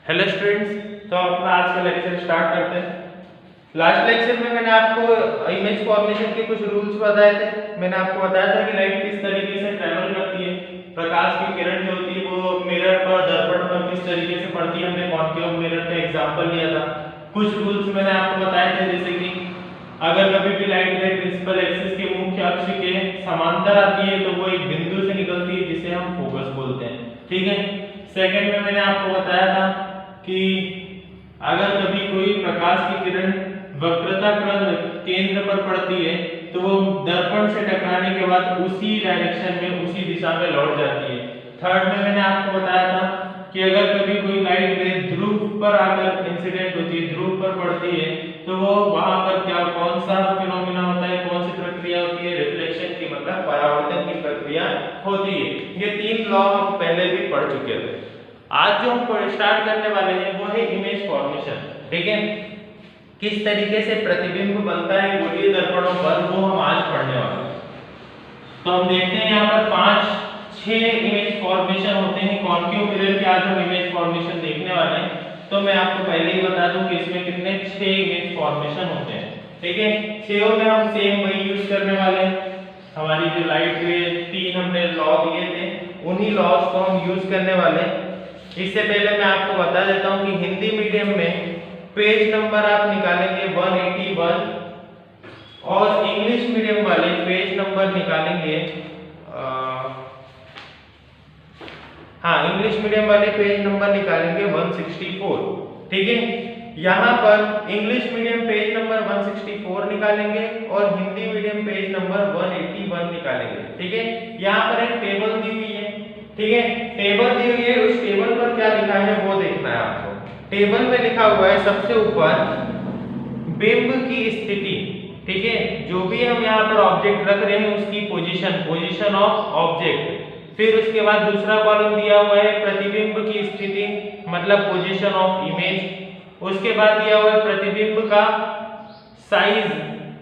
Hello students, तो अपना आज का लेक्चर स्टार्ट करते हैं। लास्ट लेक्चर में मैंने आपको इमेज फॉर्मेशन के कुछ रूल्स बताए थे। मैंने आपको बताया था कि लाइट किस तरीके से ट्रैवल करती है, प्रकाश की किरण जो होती है वो मिरर पर, दर्पण पर किस तरीके से पड़ती है। हमने कॉन्केव मिरर का एग्जांपल लिया था। कुछ रूल्स मैंने आपको बताए थे, जैसे कि अगर कभी भी लाइट रे प्रिंसिपल एक्सिस के मुख्य अक्ष के समांतर आती है तो वो एक बिंदु से निकलती है जिसे हम फोकस बोलते हैं। ठीक है। सेकंड में मैंने आपको बताया था कि अगर कभी कोई प्रकाश की किरण वक्रताक्रम केंद्र पर पड़ती है तो वो दर्पण से टकराने के बाद उसी डायरेक्शन में, उसी दिशा में लौट जाती है। थर्ड में मैंने आपको बताया था कि अगर कभी कोई लाइट रे ध्रुव पर आकर इंसिडेंट होती है, ध्रुव पर पड़ती है, तो वो वहां पर क्या, कौन सा फिनोमिना होता है, कौन सी प्रक्रिया होती है, रिफ्लेक्शन की, मतलब परावर्तन की प्रक्रिया होती है। ये तीन लॉ हम पहले भी पढ़ चुके थे। आज जो हम स्टार्ट करने वाले हैं वो है इमेज फॉर्मेशन। ठीक है, किस तरीके से प्रतिबिंब बनता है गोलीय दर्पणों पर, वो हम आज पढ़ने वाले हैं। तो हम देखते हैं यहाँ पर 5-6 इमेज फॉर्मेशन होते हैं कॉन्केव मिरर के। आज हम इमेज फॉर्मेशन देखने वाले हैं। तो मैं आपको पहले ही बता दूं कि इसमें कितने 6 इमेज फॉर्मेशन होते हैं। ठीक है, 6 में हम सेम वही यूज करने वाले हैं। हमारी जो लाइट रे 3 हमने लॉ दिए थे, उन्हीं लॉज को हम यूज करने वाले हैं। इससे पहले मैं आपको बता देता हूं कि हिंदी मीडियम में पेज नंबर आप निकालेंगे 181 और इंग्लिश मीडियम वाले पेज नंबर निकालेंगे इंग्लिश मीडियम वाले पेज नंबर निकालेंगे 164। ठीक है, यहाँ पर इंग्लिश मीडियम पेज नंबर 164 निकालेंगे और हिंदी मीडियम पेज नंबर 181 निकालेंगे। ठीक है, यहाँ पर एक टेबल दी हुई है। ठीक है, टेबल दी हुई है, उस टेबल पर क्या लिखा है वो देखना है आपको। टेबल में लिखा हुआ है सबसे ऊपर बिंब की स्थिति। ठीक है, जो भी हम यहाँ पर ऑब्जेक्ट रख रहे हैं उसकी पोजीशन ऑफ ऑब्जेक्ट। फिर उसके बाद दूसरा कॉलम दिया हुआ है प्रतिबिंब की स्थिति, मतलब पोजीशन ऑफ इमेज। उसके बाद दिया हुआ है प्रतिबिंब का साइज,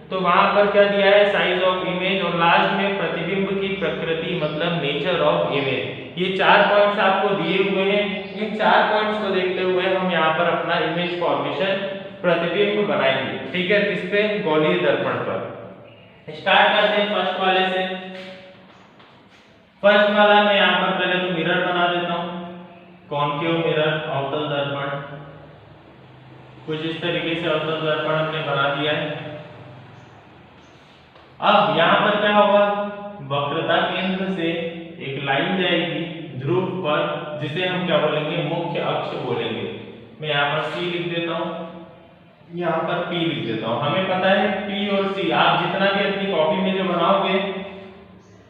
तो वहां पर क्या दिया है, साइज ऑफ इमेज। और लास्ट में प्रतिबिंब की प्रकृति, मतलब नेचर ऑफ इमेज। ये 4 पॉइंट्स आपको दिए हुए हैं। इन 4 पॉइंट्स को देखते हुए हम यहाँ पर अपना इमेज फॉर्मेशन, प्रतिबिंब बनाएंगे। ठीक है, किस पे, गोलीय दर्पण पर। स्टार्ट करते हैं फर्स्ट वाले से। फर्स्ट वाला मैं यहाँ पर पहले तो मिरर बना देता हूँ, कॉन्केव मिरर, अवतल दर्पण। कुछ इस तरीके से अवतल दर्पण हमने बना दिया है। अब यहाँ पर क्या होगा, वक्रता केंद्र से एक लाइन जाएगी ध्रुव पर, जिसे हम क्या बोलेंगे, मुख्य अक्ष बोलेंगे। मैं यहाँ पर C लिख देता हूँ, यहाँ पर P लिख देता हूँ। हमें पता है P और C, आप जितना भी अपनी कॉपी में जो बनाओगे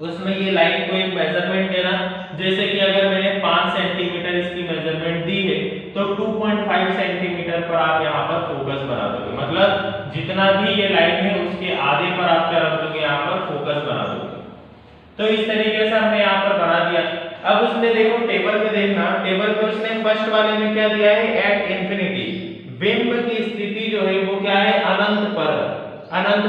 उसमें ये लाइन को एक मेजरमेंट देना। जैसे कि अगर मैंने 5 सेंटीमीटर इसकी मेजरमेंट दी है तो 2.5 सेंटीमीटर पर आप यहाँ पर फोकस बना दोगे, मतलब जितना भी ये लाइन है उसके आधे पर आप क्या रख दोगे, यहाँ पर फोकस बना दोगे। तो इस तरीके से हमने यहाँ पर बना दिया। अब उसने देखो टेबल में देखना, टेबल में उसने फर्स्ट वाले में क्या दिया है, एट इंफिनिटी। बिंब की स्थिति जो है वो क्या है, अनंत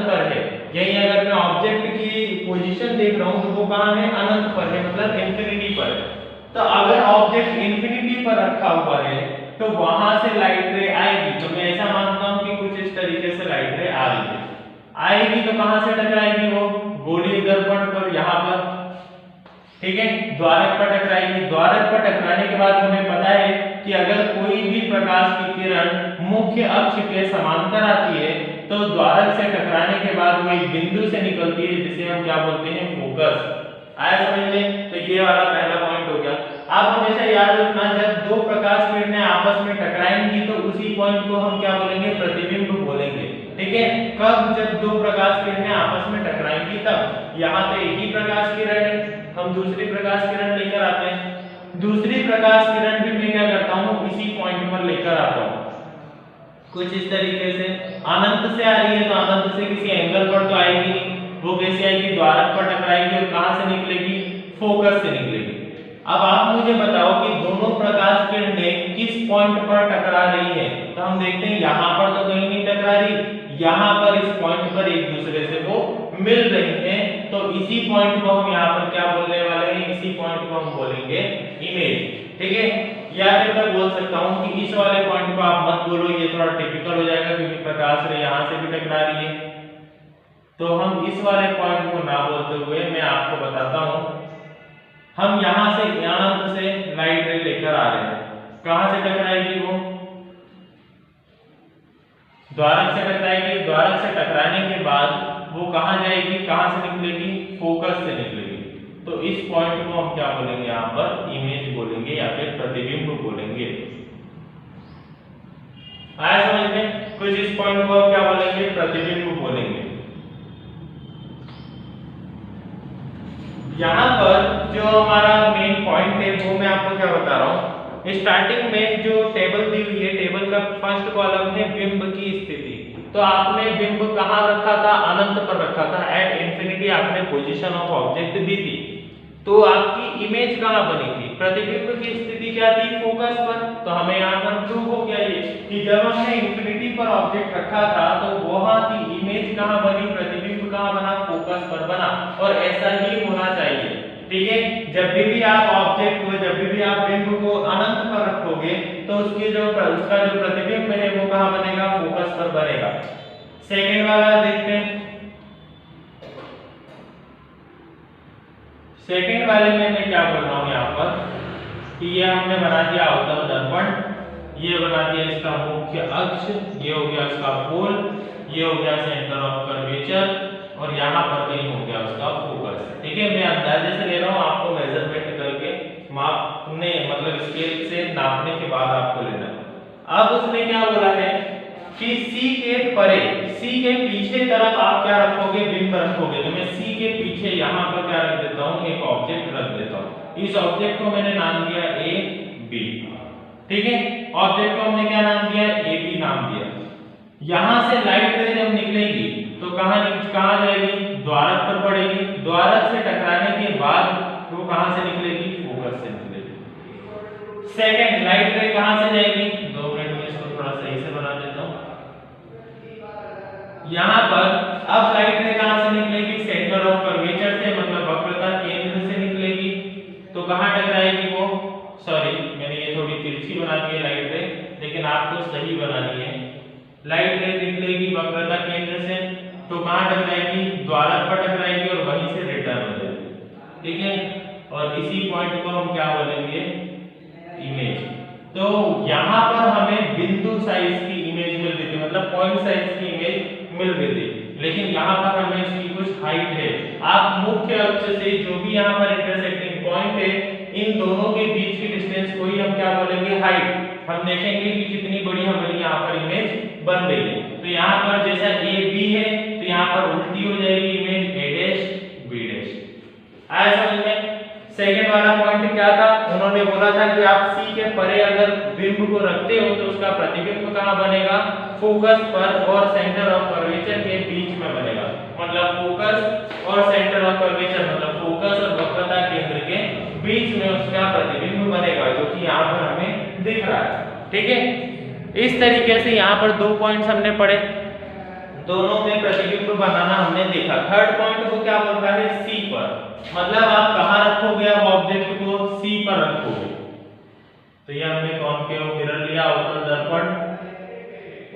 पर है। यही अगर मैं ऑब्जेक्ट की पोजीशन देख रहा हूं तो वो कहां है, अनंत पर है, मतलब इंफिनिटी पर है। तो अगर ऑब्जेक्ट इंफिनिटी पर रखा हुआ है तो वहां से लाइट रे आएगी। तो मैं ऐसा मानता हूं कि कुछ इस तरीके से लाइट रे आ रही है, आएगी तो कहां से टकराएगी, वो गोलीय दर्पण पर, यहां पर। ठीक है, द्वारक पर टकराएगी। द्वारक पर टकराने के बाद हमें पता है कि अगर कोई भी प्रकाश की किरण मुख्य अक्ष के समांतर आती है तो द्वारक से टकराने के बाद वो एक बिंदु से निकलती है जिसे हम क्या बोलते हैं, फोकस। आया समझ में? तो ये वाला पहला पॉइंट हो गया। आप हमेशा याद रखना, जब दो प्रकाश किरणें आपस में टकराएंगी तो उसी पॉइंट को हम क्या बोलेंगे, प्रतिबिंब बोलेंगे। ठीक है, कब, जब दो प्रकाश किरणें आपस में टकराएंगी तब। यहाँ तो एक ही प्रकाश किरण है, हम दूसरी प्रकाश किरण लेकर आते हैं। दूसरी प्रकाश किरण भी मैं क्या करता हूँ, इसी पॉइंट पर लेकर आता हूँ। कुछ इस तरीके से अनंत से आ रही है तो अनंत से किसी एंगल पर तो आएगी नहीं, वो कैसे आएगी, द्वारक पर टकराएगी। और कहां से निकलेगी, फोकस से निकलेगी। अब आप मुझे बताओ कि दोनों प्रकाश किरणें किस पॉइंट पर टकरा रही है। तो हम देखते हैं यहाँ पर तो कहीं नहीं टकरा रही, यहाँ पर इस पॉइंट पर एक दूसरे से वो मिल रही हैं। तो इसी पॉइंट को हम यहाँ पर क्या बोलने वाले हैं, इसी पॉइंट को हम बोलेंगे इमेज। ठीक है, या फिर मैं बोल सकता हूँ कि इस वाले पॉइंट को आप मत बोलो, ये थोड़ा टिपिकल हो जाएगा क्योंकि प्रकाश रे यहाँ से भी टकरा रही है। तो हम इस वाले पॉइंट को ना बोलते हुए मैं आपको बताता हूँ, हम यहाँ से अनंत से लाइट रे लेकर आ रहे हैं। कहाँ से टकराएगी वो? द्वारक से टकराएगी। द्वारक से टकराने के बाद वो कहाँ जाएगी, कहाँ से निकलेगी? फोकस से निकलेगी। तो इस पॉइंट को हम क्या बोलेंगे? यहाँ पर इमेज बोलेंगे या फिर प्रतिबिंब बोलेंगे। आया समझ में? कुछ इस पॉइंट को हम क्या बोलेंगे? प्रतिबिंब बोलेंगे। यहाँ पर जो हमारा मेन पॉइंट है वो मैं आपको क्या बता रहा हूँ, स्टार्टिंग में जो टेबल दी हुई है, टेबल का फर्स्ट कॉलम है बिंब की स्थिति। तो आपने बिंब कहाँ रखा था? अनंत पर रखा था। एट इंफिनिटी आपने पोजीशन ऑफ ऑब्जेक्ट दी थी। तो आपकी इमेज कहाँ बनी थी? प्रतिबिंब की स्थिति क्या थी? फोकस पर। तो हमें यहाँ पर प्रूव हो गया ये कि जब हमने इंफिनिटी पर ऑब्जेक्ट रखा था तो वहां की इमेज कहाँ बनी? प्रतिबिंब कहाँ बना? फोकस पर बना। और ऐसा ही होना चाहिए, ठीक है। जब भी आप ऑब्जेक्ट को, जब भी आप बिंब को अनंत पर रखोगे तो उसका जो प्रतिबिंब है वो कहाँ बनेगा? फोकस पर बनेगा। सेकंड वाला देखते हैं। सेकंड वाले में मैं क्या बोल रहा हूँ यहाँ पर कि ये हमने बना दिया अवतल दर्पण, ये बना दिया इसका मुख्य अक्ष, ये हो गया उसका पोल, ये हो गया सेंटर ऑफ कर्वेचर, और यहाँ पर कहीं हो गया उसका फोकस, ठीक है। मैं अंदाजे से ले रहा हूँ, आपको मेजरमेंट करके मापने मतलब स्केल से नापने के बाद आपको लेना है। अब उसने क्या बोला है कि C के परे, C के पीछे तरफ आप क्या रखोगे? बिंब रखोगे। तो मैं C के पीछे यहाँ पर क्या रख देता हूँ? एक ऑब्जेक्ट रख देता हूँ। इस ऑब्जेक्ट को मैंने नाम दिया A B, ठीक है। ऑब्जेक्ट को हमने क्या नाम दिया? A B नाम दिया। यहाँ से लाइट रे जब निकलेगी तो कहाँ जाएगी? द्वारक पर पड़ेगी। द्वारक से टकराने के बाद वो कहाँ से निकलेगी? फोकस से निकलेगी। सेकंड, लाइट रे कहाँ से जाएगी? 2 मिनट में इसको थोड़ा सही से बना देता हूँ। यहाँ पर अब लाइट रे कहाँ से निकलेगी? सेंटर ऑफ कर्वेचर से, मतलब वक्रता केंद्र से निकलेगी। तो कहाँ टकराएगी वो? सॉरी, मैंने ये थोड़ी तिरछी बना दी है लाइट रे, लेकिन आपको सही बनानी है। लाइट रे निकलेगी वक्रता केंद्र से, तो कहाँ टकराएगी? द्वारक पर टकराएगी और वहीं से रिटर्न हो जाएगी, ठीक है। और इसी पॉइंट को हम क्या बोलेंगे? इमेज। तो यहाँ पर हमें बिंदु साइज की इमेज मिल रही थी, मतलब पॉइंट साइज की इमेज मिल रही थी, लेकिन यहाँ पर हमें इसकी कुछ हाइट है। आप मुख्य अक्ष से जो भी यहाँ पर इंटरसेक्टिंग पॉइंट है, इन दोनों के बीच की डिस्टेंस को ही हम क्या बोलेंगे? हाइट। हम देखेंगे कि कितनी बड़ी हमारी यहाँ पर इमेज बन रही है। तो यहाँ पर जैसा ए बी है तो यहाँ पर उल्टी हो जाएगी image A dash B dash. आया समझ में? सेकंड वाला पॉइंट क्या था? उन्होंने बोला था कि आप सी के परे अगर बिंब को रखते हो तो उसका प्रतिबिंब कहाँ बनेगा? फोकस पर और सेंटर ऑफ कर्वेचर के बीच में बनेगा। मतलब फोकस और सेंटर ऑफ कर्वेचर, मतलब फोकस और वक्रता केंद्र के बीच में उसका प्रतिबिंब बनेगा, जो कि यहाँ पर हमें दिख रहा है, ठीक है। इस तरीके से यहाँ पर 2 पॉइंट्स हमने पढ़े, दोनों में प्रतिबिंब बनाना हमने देखा। थर्ड पॉइंट को क्या बोल रहा है? सी पर, मतलब आप कहाँ रखोगे? अब ऑब्जेक्ट को सी पर रखोगे। तो ये हमने कॉनकेव मिरर लिया, अवतल दर्पण,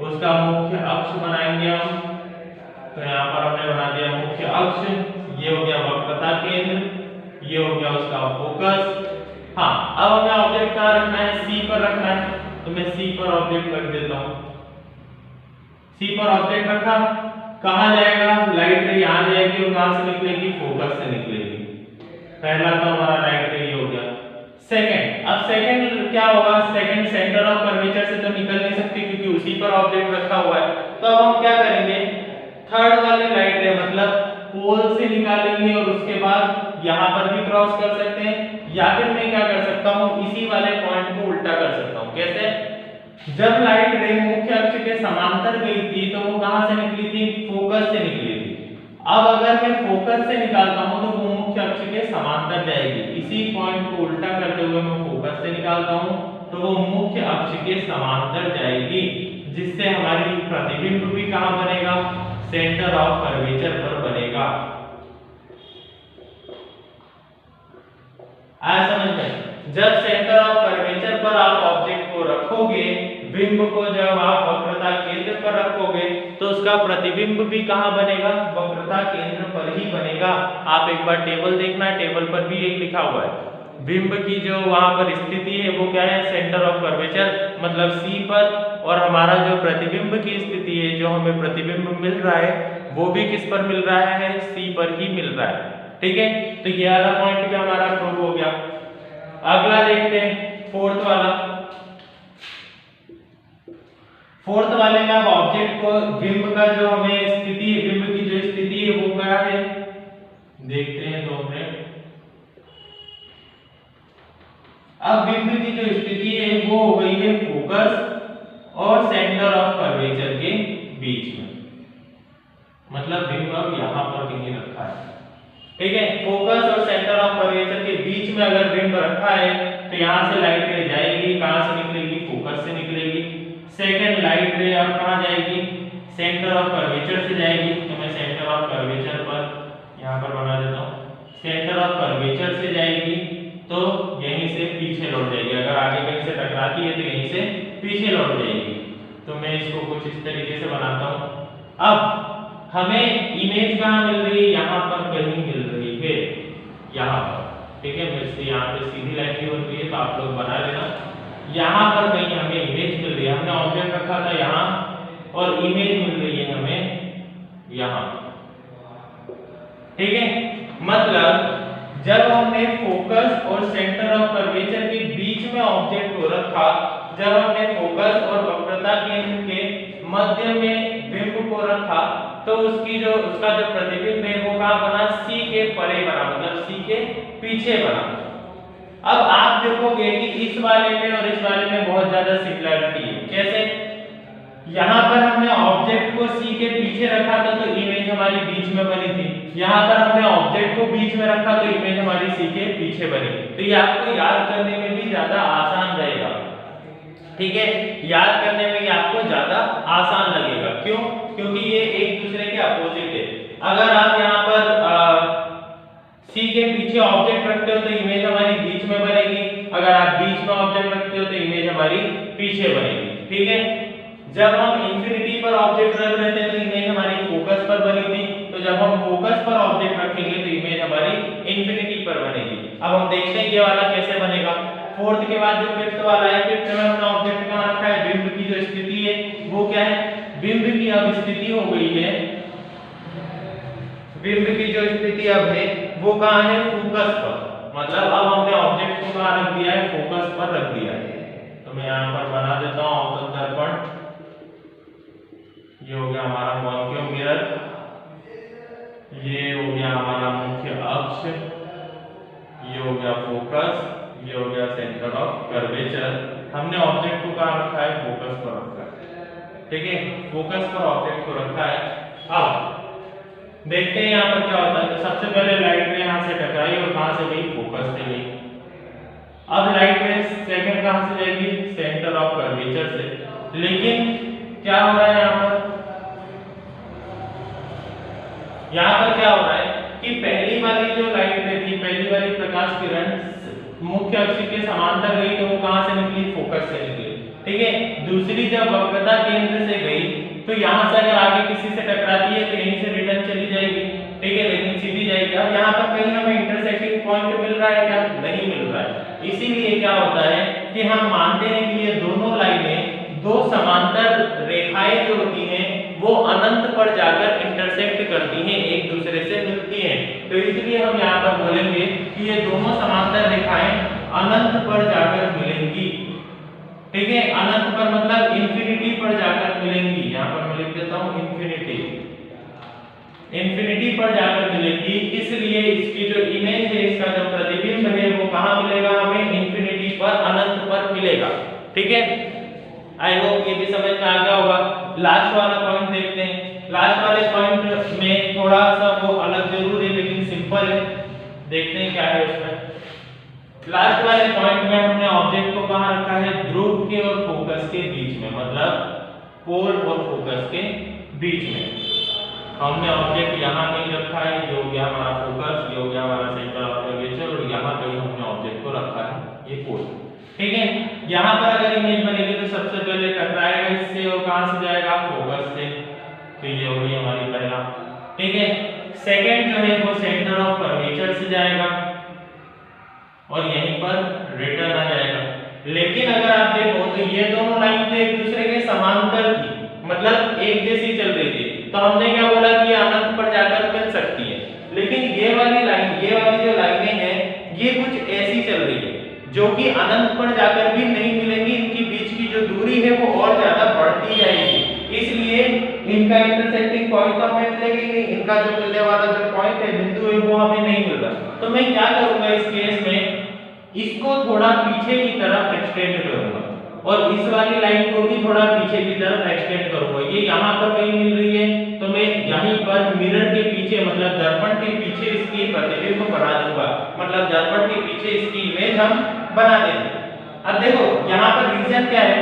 उसका मुख्य अक्ष बनाएंगे हम। तो यहाँ पर हमने बना दिया मुख्य अक्ष, ये हो गया वक्रता केंद्र, ये हो गया उसका फोकस। हाँ, अब हमें ऑब्जेक्ट कहाँ रखना है? सी पर रखना है। तो मैं सी पर ऑब्जेक्ट रख देता हूँ। सी पर ऑब्जेक्ट रखा, कहाँ जाएगा? लाइट रे यहाँ जाएगी और कहाँ से निकलेगी? फोकस से निकलेगी। पहला तो हमारा लाइट रे ये हो गया। सेकंड, अब सेकंड क्या होगा? सेकंड सेंटर ऑफ कर्वेचर से तो निकल नहीं सकती क्योंकि उसी पर ऑब्जेक्ट रखा हुआ है। तो अब हम क्या करेंगे? थर्ड वाली लाइट रे मतलब पोल से निकालेंगे और उसके बाद यहाँ पर भी क्रॉस कर सकते हैं, या फिर मैं क्या कर सकता हूँ? इसी वाले पॉइंट को उल्टा कर सकता हूँ। कैसे? जब लाइट रे मुख्य अक्ष के समांतर गई थी तो वो कहां से निकली थी? फोकस से निकली थी। अब अगर मैं फोकस से निकालता हूं तो वो मुख्य अक्ष के समांतर जाएगी। इसी पॉइंट को उल्टा करते हुए मैं फोकस से निकालता हूं तो वो मुख्य अक्ष के समांतर जाएगी, जिससे हमारी प्रतिबिंब भी कहां बनेगा? सेंटर ऑफ कर्वेचर पर बनेगा। आया समझ में? जब सेंटर ऑफ कर्वेचर पर आप ऑब्जेक्ट को रखोगे, बिंब को जब आप वक्रता केंद्र पर रखोगे तो उसका प्रतिबिंब भी कहाँ बनेगा, वक्रता केंद्र पर ही बनेगा। आप एक बार टेबल देखना, टेबल पर भी यही लिखा हुआ है, बिंब की जो वहां पर स्थिति है वो क्या है, सेंटर ऑफ कर्वेचर मतलब सी पर, और हमारा जो प्रतिबिंब की स्थिति है, जो हमें प्रतिबिंब मिल रहा है वो भी किस पर मिल रहा है, सी पर ही मिल रहा है। ठीक है, तो ये वाला पॉइंट भी हमारा प्रूव हो गया। अगला देखते हैं फोर्थ वाला। फोर्थ वाले में अब ऑब्जेक्ट को, बिंब का जो हमें स्थिति, बिंब की जो स्थिति है वो क्या है, देखते हैं 2 मिनट। अब बिंब की जो स्थिति है वो हो गई है फोकस और सेंटर ऑफ कर्वेचर के बीच में, मतलब बिंब अब यहां पर कहीं रखा है। ठीक है, फोकस और सेंटर ऑफ कर्वेचर के बीच में अगर बिंब रखा है तो यहां से लाइट रे जाएगी, कहां से निकलेगी, फोकस से निकलेगी। सेकंड लाइट रे अब कहां जाएगी, सेंटर ऑफ कर्वेचर से जाएगी। तो मैं सेंटर ऑफ कर्वेचर पर यहां पर बना देता हूं, सेंटर ऑफ कर्वेचर से जाएगी तो यहीं से पीछे लौट जाएगी, अगर आगे कहीं से टकराती है तो यहीं से पीछे लौट जाएगी। तो मैं इसको कुछ इस तरीके से बनाता हूं। अब हमें इमेज कहां मिल रही है, यहां पर कहीं मिल रही है, यहां पर। ठीक है, मेरे से यहां पे सीधी लाइन भी बन रही है तो आप लोग बना लेना। यहां पर कहीं हमें इमेज मिल रही है, हमने ऑब्जेक्ट रखा था यहां और इमेज मिल रही है हमें यहां। ठीक है, मतलब जब हमने फोकस और सेंटर ऑफ कर्वेचर के बीच में ऑब्जेक्ट को रखा, जब हमने फोकस और वक्रता केंद्र के मध्य में बिंब को रखा तो उसका जो प्रतिबिंब है वो कहां बना, सी के परे बना, मतलब सी के पीछे बना। अब आप देखोगे कि इस वाले में और इस वाले में बहुत ज्यादा सिमिलरिटी है। कैसे, यहाँ पर हमने ऑब्जेक्ट को सी के पीछे रखा था तो इमेज हमारी बीच में बनी थी, यहाँ पर हमने ऑब्जेक्ट को बीच में रखा तो इमेज हमारी सी के पीछे बनी। तो ये आपको याद करने में भी ज्यादा आसान रहेगा। ठीक है, याद करने में ये आपको ज्यादा आसान लगेगा। क्यों, क्योंकि ये एक दूसरे के अपोजिट है। अगर आप यहाँ पर सी के पीछे ऑब्जेक्ट रखते हो तो इमेज हमारी बीच में बनेगी, अगर आप बीच में ऑब्जेक्ट रखते हो तो इमेज हमारी पीछे बनेगी। ठीक है, जब हम इंफिनिटी पर ऑब्जेक्ट रख रहे थे तो इमेज हमारी फोकस पर बनी थी, तो जब हम फोकस पर ऑब्जेक्ट रखेंगे तो इमेज हमारी इंफिनिटी पर बनेगी। अब हम देखते हैं ये वाला कैसे बनेगा। फोर्थ के बाद जो फिफ्थ वाला है, फिफ्थ में हमने ऑब्जेक्ट कहां रखा है, बिंब की जो स्थिति है वो क्या है, बिंब की अब स्थिति हो गई है, बिंब की जो स्थिति अब है वो कहां है, फोकस पर, मतलब अब हमने ऑब्जेक्ट को कहां रख दिया है, फोकस पर रख दिया है। तो मैं यहां पर बना देता हूं अवतल दर्पण। ये हो गया हमारा कॉन्केव मिरर, ये हो गया हमारा मुख्य अक्ष, ये हो गया फोकस, ये हो गया सेंटर ऑफ कर्वेचर। हमने ऑब्जेक्ट को कहां रखा है, फोकस पर रखा है। ठीक है, फोकस पर ऑब्जेक्ट को रखा है। अब देखते हैं यहाँ पर क्या होता है। तो सबसे पहले लाइट रे यहाँ से टकराई और कहां से गई, फोकस से गई। अब लाइट रे सेकंड कहां से जाएगी, सेंटर ऑफ कर्वेचर से। लेकिन क्या हो रहा है यहाँ पर, यहाँ पर क्या हो रहा है कि पहली वाली जो लाइट रे थी, पहली वाली प्रकाश किरण मुख्य अक्ष के समांतर गई तो वो कहां से निकली, फोकस से निकली। ठीक है, दूसरी जब वक्रता केंद्र से गई तो यहां से अगर आगे किसी से टकराती है तो यहीं से रिटर्न चली जाएगी। ठीक है, लेकिन सीधी जाएगी। अब यहाँ पर कहीं हमें इंटरसेक्टिंग पॉइंट मिल रहा है क्या, नहीं मिल रहा है। इसीलिए क्या होता है कि हम मानते हैं कि ये दोनों लाइनें, दो समांतर रेखाएं जो होती हैं वो अनंत पर जाकर इंटरसेक्ट करती हैं, एक दूसरे से मिलती हैं। तो इसलिए हम यहाँ पर बोलेंगे कि ये दोनों समांतर रेखाएं अनंत पर जाकर मिलेंगी। ठीक है, अनंत पर मतलब इंफिनिटी पर जाकर मिलेंगी। यहाँ पर मैं लिख देता हूँ इंफिनिटी, इंफिनिटी पर जाकर मिलेगी। इसलिए इसकी जो इमेज है, इसका जो प्रतिबिंब है वो कहाँ मिलेगा हमें, इंफिनिटी पर, अनंत पर मिलेगा। ठीक है, आई होप ये भी समझ में आ गया होगा। लास्ट वाला पॉइंट देखते हैं। लास्ट वाले पॉइंट में थोड़ा सा वो अलग जरूर है लेकिन सिंपल है, देखते हैं क्या है उसमें। लास्ट वाले पॉइंट में हमने ऑब्जेक्ट को कहां रखा है, ध्रुव के और फोकस के बीच में, मतलब पोल और फोकस के बीच में। हमने ऑब्जेक्ट यहाँ कहीं रखा है, ये हो गया हमारा फोकस, ये हो गया हमारा सेंटर ऑफ कर्वेचर, और यहाँ कहीं हमने ऑब्जेक्ट को रखा है, ये पोल। ठीक है, यहाँ पर अगर इमेज बनेगी तो सबसे पहले टकराएगा इससे और कहां से जाएगा, फोकस से। तो ये हो गई हमारी पहला, ठीक है। सेकंड जो है वो सेंटर ऑफ कर्वेचर से जाएगा और यहीं पर रिटर्न आ जाएगा। लेकिन अगर आप देखो तो ये दोनों लाइन तो एक दूसरे के समांतर थी, मतलब एक जैसी चल रही थी, तो हमने क्या बोला कि अनंत पर जाकर मिल सकती है। लेकिन ये वाली लाइन, ये वाली जो लाइनें हैं ये कुछ ऐसी चल रही है जो कि अनंत पर जाकर भी नहीं मिलेंगी, इनकी बीच की जो दूरी है वो और ज्यादा बढ़ती जाएगी। इसलिए इनका इंटरसेक्टिंग पॉइंट तो हमें मिलेगा ही नहीं, इनका जो मिलने वाला जो पॉइंट है, बिंदु है, वो हमें नहीं मिल रहा। तो मैं क्या करूंगा इस केस में, इसको थोड़ा पीछे की तरफ एक्सटेंड करूंगा और इस वाली लाइन को भी थोड़ा पीछे की तरफ एक्सटेंड करूंगा। ये यहाँ पर कहीं मिल रही है तो मैं यहीं पर मिरर के पीछे, मतलब दर्पण के पीछे इसकी प्रतिबिंब बना दूंगा, मतलब दर्पण के पीछे इसकी इमेज हम बना देंगे। अब देखो यहाँ पर रीजन क्या है,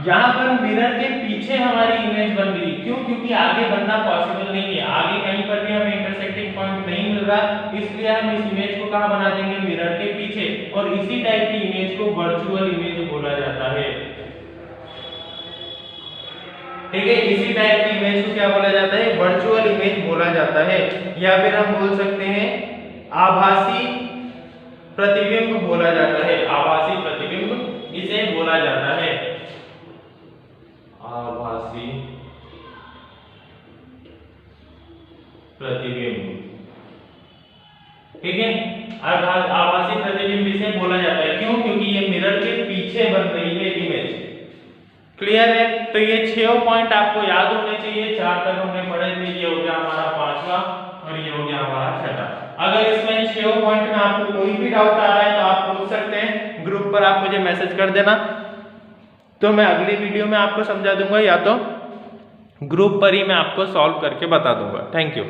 यहाँ पर मिरर के पीछे हमारी इमेज बन रही, क्यों? क्योंकि आगे बनना पॉसिबल नहीं है, आगे कहीं पर भी हमें इंटरसेक्टिंग पॉइंट नहीं मिल रहा, इसलिए हम इस इमेज को कहाँ बना देंगे, मिरर के पीछे। और इसी टाइप की इमेज को वर्चुअल इमेज बोला जाता है, ठीक है। इसी टाइप की इमेज को क्या बोला जाता है, वर्चुअल इमेज बोला जाता है, या फिर हम बोल सकते हैं आभासी प्रतिबिंब बोला जाता है, आभासी प्रतिबिंब इसे बोला जाता है, आभासी प्रतिबिंब, ठीक है। आभासी प्रतिबिंब इसे बोला जाता है, क्यों? क्योंकि ये मिरर के पीछे बन रही है इमेज। क्लियर है? तो ये 6 पॉइंट आपको याद होने चाहिए, 4 तक हमने पढ़े थे, ये हो गया हमारा 5वां और ये हो गया हमारा 6वां। अगर इसमें 6 पॉइंट में आपको कोई भी डाउट आ रहा है तो आप पूछ सकते हैं, ग्रुप पर आप मुझे मैसेज कर देना, तो मैं अगली वीडियो में आपको समझा दूंगा, या तो ग्रुप पर ही मैं आपको सॉल्व करके बता दूंगा। Thank you.